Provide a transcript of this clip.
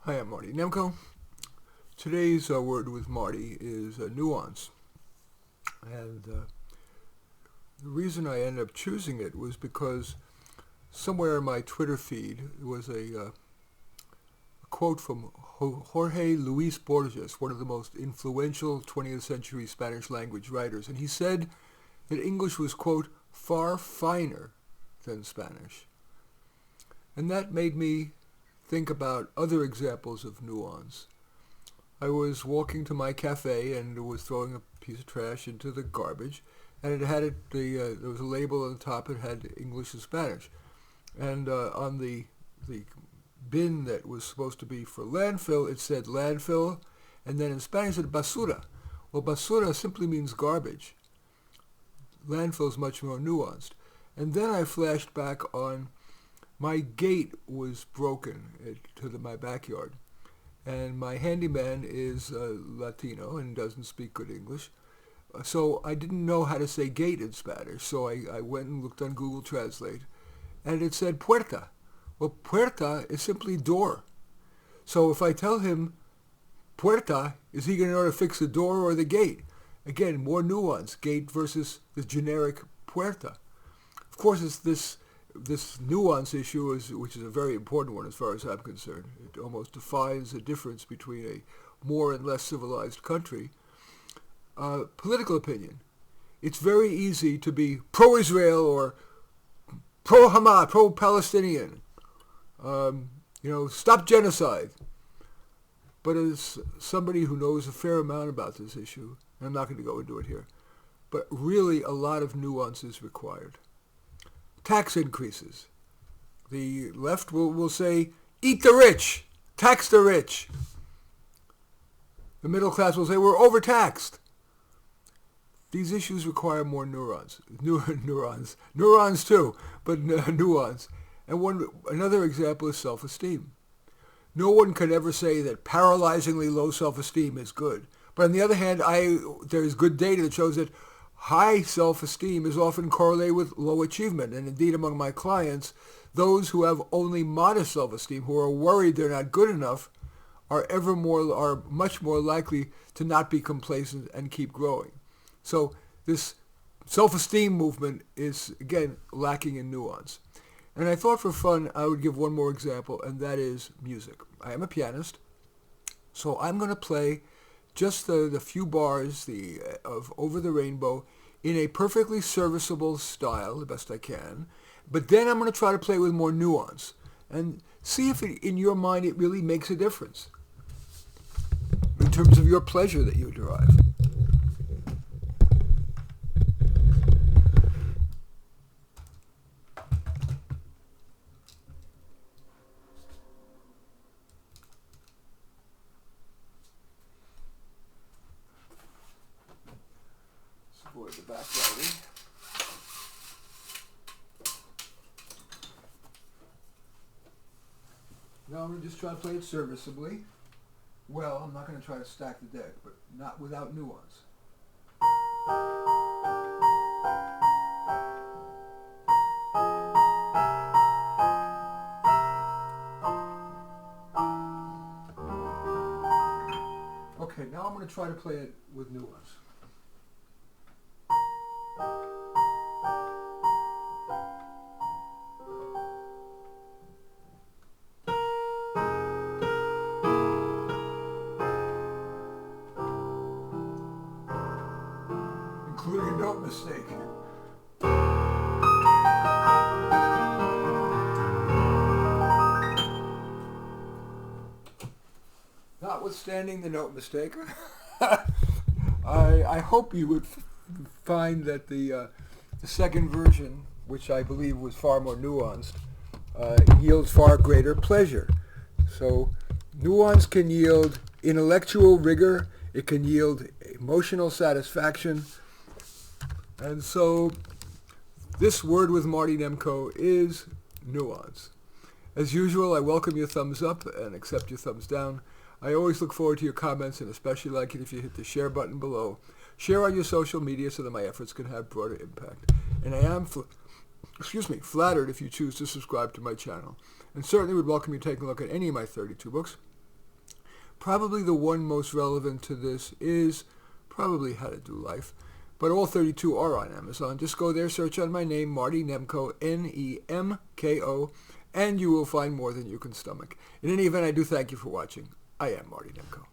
Hi, I'm Marty Nemko. Today's word with Marty is nuance. And the reason I ended up choosing it was because somewhere in my Twitter feed was a quote from Jorge Luis Borges, one of the most influential 20th century Spanish language writers. And he said that English was, quote, far finer than Spanish. And that made me think about other examples of nuance. I was walking to my cafe and was throwing a piece of trash into the garbage, and there was a label on the top. It had English and Spanish, and on the bin that was supposed to be for landfill, it said landfill, and then in Spanish it said basura. Well, basura simply means garbage. Landfill is much more nuanced. And then I flashed back on my gate was broken to my backyard, and my handyman is Latino and doesn't speak good English. So I didn't know how to say gate in Spanish, so I went and looked on Google Translate, and it said puerta. Well, puerta is simply door. So if I tell him puerta, is he going to know how to fix the door or the gate? Again, more nuance, gate versus the generic puerta. Of course, it's this nuance issue, which is a very important one as far as I'm concerned. It almost defines the difference between a more and less civilized country. Political opinion. It's very easy to be pro-Israel or pro-Hamas, pro-Palestinian. Stop genocide. But as somebody who knows a fair amount about this issue, and I'm not going to go into it here, but really a lot of nuance is required. Tax increases. The left will say, eat the rich, tax the rich. The middle class will say, we're overtaxed. These issues require more neurons too, but nuance. And another example is self-esteem. No one can ever say that paralyzingly low self-esteem is good. But on the other hand, there's good data that shows that high self-esteem is often correlated with low achievement. And indeed, among my clients, those who have only modest self-esteem, who are worried they're not good enough, are much more likely to not be complacent and keep growing. So this self-esteem movement is, again, lacking in nuance. And I thought for fun I would give one more example, and that is music. I am a pianist, so I'm going to play just the few bars of Over the Rainbow in a perfectly serviceable style, the best I can. But then I'm going to try to play with more nuance and see if in your mind it really makes a difference in terms of your pleasure that you derive. Avoid the backlighting. Now I'm going to just try to play it serviceably. Well, I'm not going to try to stack the deck, but not without nuance. Okay, now I'm going to try to play it with nuance. Including a note mistake. Notwithstanding the note mistake, I hope you would find that the second version, which I believe was far more nuanced, yields far greater pleasure. So nuance can yield intellectual rigor, it can yield emotional satisfaction, and so this word with Marty Nemko is nuance. As usual, I welcome your thumbs up and accept your thumbs down. I always look forward to your comments, and especially like it if you hit the share button below. Share on your social media so that my efforts can have broader impact. And I am flattered if you choose to subscribe to my channel. And certainly would welcome you taking a look at any of my 32 books. Probably the one most relevant to this is probably How to Do Life. But all 32 are on Amazon. Just go there, search on my name, Marty Nemko, Nemko, and you will find more than you can stomach. In any event, I do thank you for watching. I am Marty Nemko.